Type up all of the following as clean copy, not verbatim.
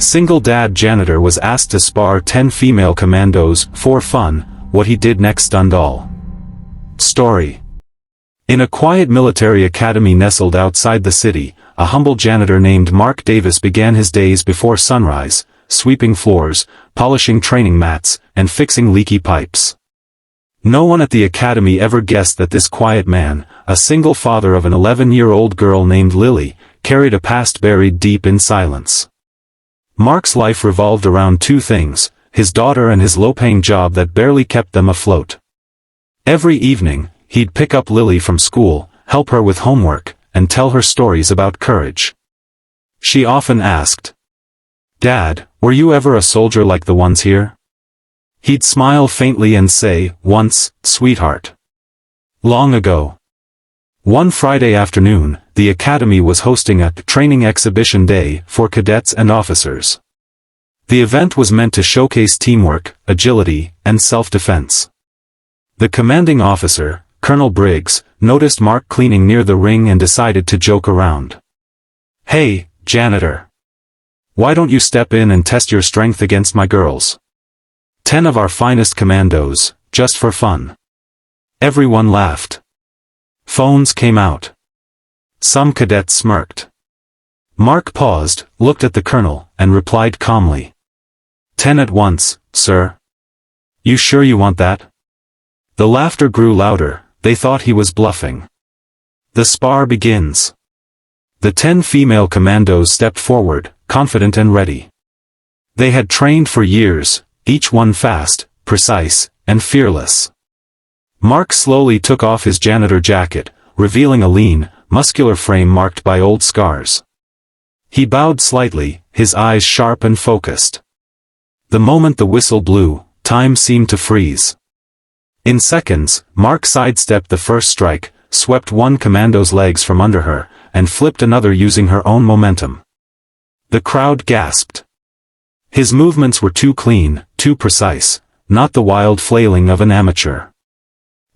Single dad Janitor was asked to spar 10 female commandos, for fun. What he did next stunned all. Story. In a quiet military academy nestled outside the city, a humble janitor named Mark Davis began his days before sunrise, sweeping floors, polishing training mats, and fixing leaky pipes. No one at the academy ever guessed that this quiet man, a single father of an 11-year-old girl named Lily, carried a past buried deep in silence. Mark's life revolved around two things: his daughter and his low-paying job that barely kept them afloat. Every evening, he'd pick up Lily from school, help her with homework, and tell her stories about courage. She often asked, "Dad, were you ever a soldier like the ones here?" He'd smile faintly and say, "Once, sweetheart. Long ago." One Friday afternoon, the academy was hosting a training exhibition day for cadets and officers. The event was meant to showcase teamwork, agility, and self-defense. The commanding officer, Colonel Briggs, noticed Mark cleaning near the ring and decided to joke around. "Hey, Janitor. Why don't you step in and test your strength against my girls? 10 of our finest commandos, just for fun." Everyone laughed. Phones came out. Some cadets smirked. Mark paused, looked at the colonel, and replied calmly. 10 at once, sir. You sure you want that? The laughter grew louder. They thought he was bluffing. The spar begins. The 10 female commandos stepped forward, confident and ready. They had trained for years, each one fast, precise, and fearless. Mark slowly took off his janitor jacket, revealing a lean, muscular frame marked by old scars. He bowed slightly, his eyes sharp and focused. The moment the whistle blew, time seemed to freeze. In seconds, Mark sidestepped the first strike, swept one commando's legs from under her, and flipped another using her own momentum. The crowd gasped. His movements were too clean, too precise, not the wild flailing of an amateur.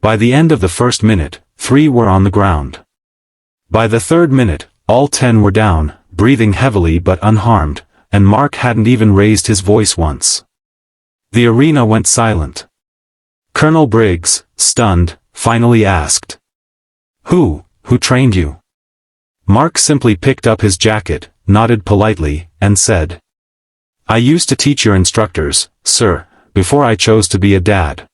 By the end of the first minute, 3 were on the ground. By the third minute, all 10 were down, breathing heavily but unharmed, and Mark hadn't even raised his voice once. The arena went silent. Colonel Briggs, stunned, finally asked, Who trained you?" Mark simply picked up his jacket, nodded politely, and said, "I used to teach your instructors, sir, before I chose to be a dad."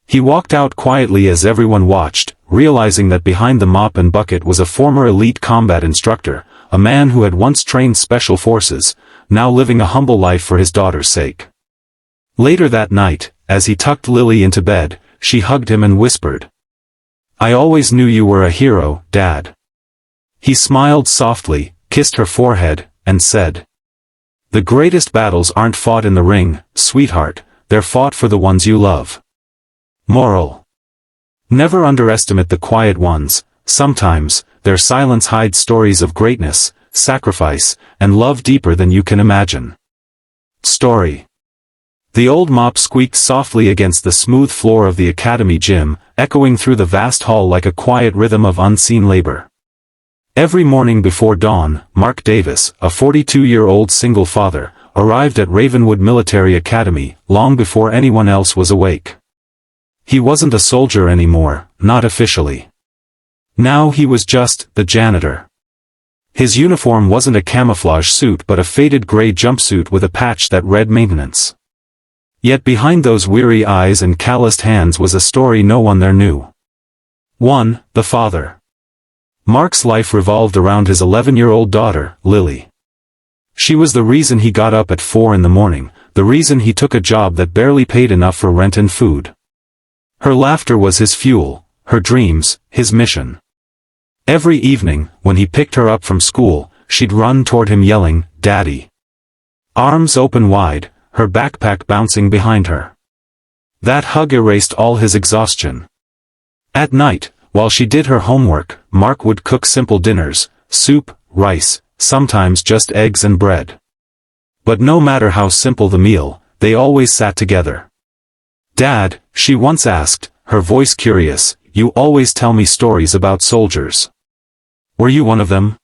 He walked out quietly as everyone watched, realizing that behind the mop and bucket was a former elite combat instructor, a man who had once trained special forces, now living a humble life for his daughter's sake. Later that night, as he tucked Lily into bed, she hugged him and whispered, "I always knew you were a hero, Dad." He smiled softly, kissed her forehead, and said, "The greatest battles aren't fought in the ring, sweetheart, they're fought for the ones you love." Moral. Never underestimate the quiet ones. Sometimes, their silence hides stories of greatness, sacrifice, and love deeper than you can imagine. Story. The old mop squeaked softly against the smooth floor of the academy gym, echoing through the vast hall like a quiet rhythm of unseen labor. Every morning before dawn, Mark Davis, a 42-year-old single father, arrived at Ravenwood Military Academy, long before anyone else was awake. He wasn't a soldier anymore, not officially. Now he was just the janitor. His uniform wasn't a camouflage suit but a faded gray jumpsuit with a patch that read maintenance. Yet behind those weary eyes and calloused hands was a story no one there knew. 1. The father. Mark's life revolved around his 11-year-old daughter, Lily. She was the reason he got up at 4 in the morning, the reason he took a job that barely paid enough for rent and food. Her laughter was his fuel, her dreams, his mission. Every evening, when he picked her up from school, she'd run toward him yelling, "Daddy." Arms open wide, her backpack bouncing behind her. That hug erased all his exhaustion. At night, while she did her homework, Mark would cook simple dinners, soup, rice, sometimes just eggs and bread. But no matter how simple the meal, they always sat together. "Dad," she once asked, her voice curious, "you always tell me stories about soldiers. Were you one of them?"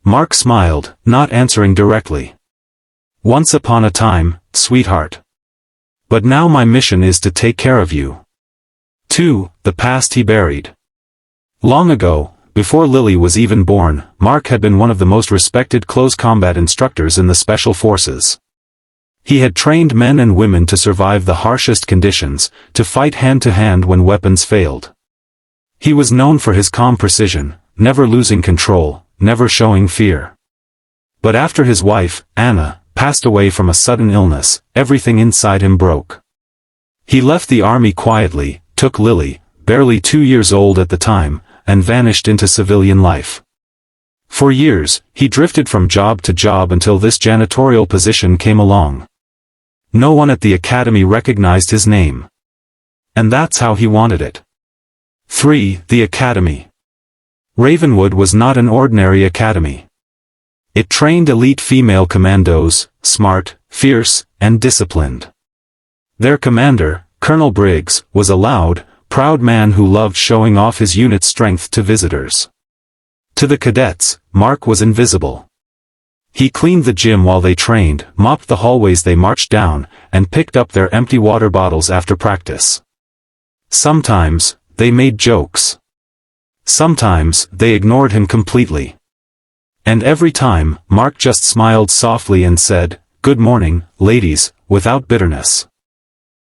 Mark smiled, not answering directly. Once upon a time, sweetheart. But now my mission is to take care of you. 2. The past he buried. Long ago, before Lily was even born, Mark had been one of the most respected close combat instructors in the Special Forces. He had trained men and women to survive the harshest conditions, to fight hand-to-hand when weapons failed. He was known for his calm precision, never losing control, never showing fear. But after his wife, Anna, passed away from a sudden illness, everything inside him broke. He left the army quietly, took Lily, barely 2 years old at the time, and vanished into civilian life. For years, he drifted from job to job until this janitorial position came along. No one at the academy recognized his name. And that's how he wanted it. 3. The academy. Ravenwood was not an ordinary academy. It trained elite female commandos, smart, fierce, and disciplined. Their commander, Colonel Briggs, was a loud, proud man who loved showing off his unit's strength to visitors. To the cadets, Mark was invisible. He cleaned the gym while they trained, mopped the hallways they marched down, and picked up their empty water bottles after practice. Sometimes, they made jokes. Sometimes, they ignored him completely. And every time, Mark just smiled softly and said, "Good morning, ladies," without bitterness.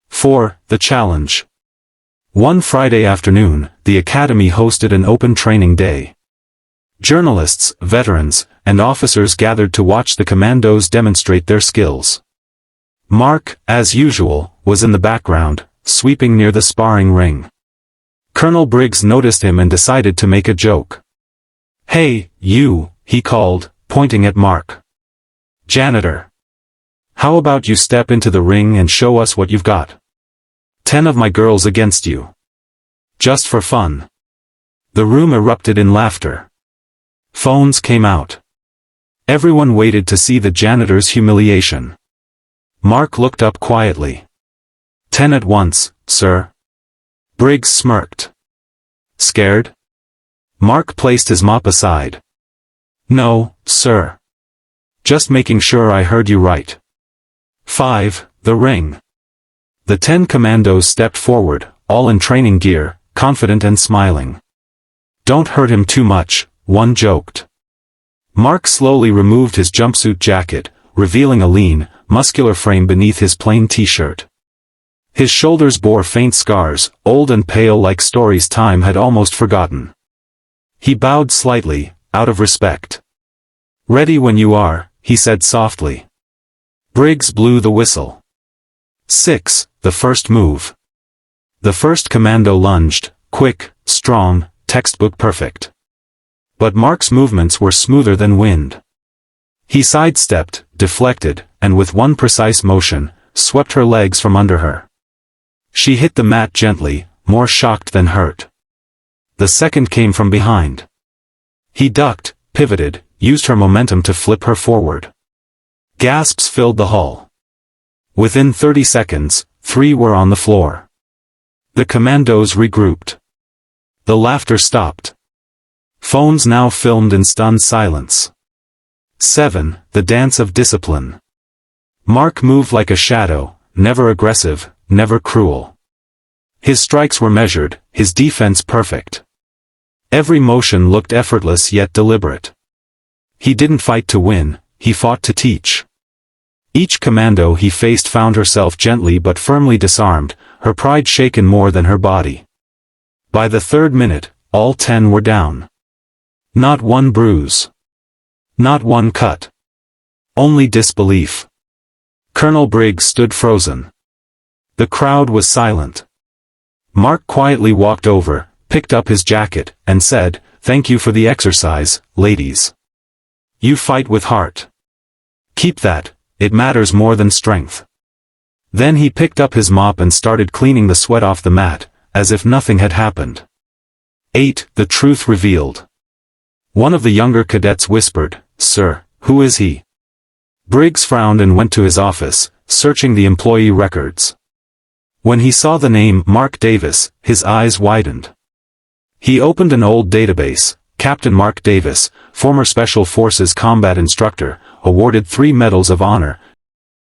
4. The challenge. One Friday afternoon, the academy hosted an open training day. Journalists, veterans, and officers gathered to watch the commandos demonstrate their skills. Mark, as usual, was in the background, sweeping near the sparring ring. Colonel Briggs noticed him and decided to make a joke. "Hey, you," he called, pointing at Mark. "Janitor. How about you step into the ring and show us what you've got? 10 of my girls against you. Just for fun." The room erupted in laughter. Phones came out. Everyone waited to see the janitor's humiliation. Mark looked up quietly. 10 at once, sir." Briggs smirked. "Scared?" Mark placed his mop aside. "No, sir. Just making sure I heard you right." 5. The ring. The 10 commandos stepped forward, all in training gear, confident and smiling. "Don't hurt him too much," one joked. Mark slowly removed his jumpsuit jacket, revealing a lean, muscular frame beneath his plain t-shirt. His shoulders bore faint scars, old and pale like stories time had almost forgotten. He bowed slightly, out of respect. "Ready when you are," he said softly. Briggs blew the whistle. 6. The first move. The first commando lunged, quick, strong, textbook perfect. But Mark's movements were smoother than wind. He sidestepped, deflected, and with one precise motion, swept her legs from under her. She hit the mat gently, more shocked than hurt. The second came from behind. He ducked, pivoted, used her momentum to flip her forward. Gasps filled the hall. Within 30 seconds, 3 were on the floor. The commandos regrouped. The laughter stopped. Phones now filmed in stunned silence. 7. The dance of discipline. Mark moved like a shadow, never aggressive, never cruel. His strikes were measured, his defense perfect. Every motion looked effortless yet deliberate. He didn't fight to win, he fought to teach. Each commando he faced found herself gently but firmly disarmed, her pride shaken more than her body. By the 3rd minute, all 10 were down. Not one bruise. Not one cut. Only disbelief. Colonel Briggs stood frozen. The crowd was silent. Mark quietly walked over, picked up his jacket, and said, "Thank you for the exercise, ladies. You fight with heart. Keep that, it matters more than strength." Then he picked up his mop and started cleaning the sweat off the mat, as if nothing had happened. 8. The truth revealed. One of the younger cadets whispered, "Sir, who is he?" Briggs frowned and went to his office, searching the employee records. When he saw the name Mark Davis, his eyes widened. He opened an old database. Captain Mark Davis, former Special Forces combat instructor, awarded 3 medals of honor,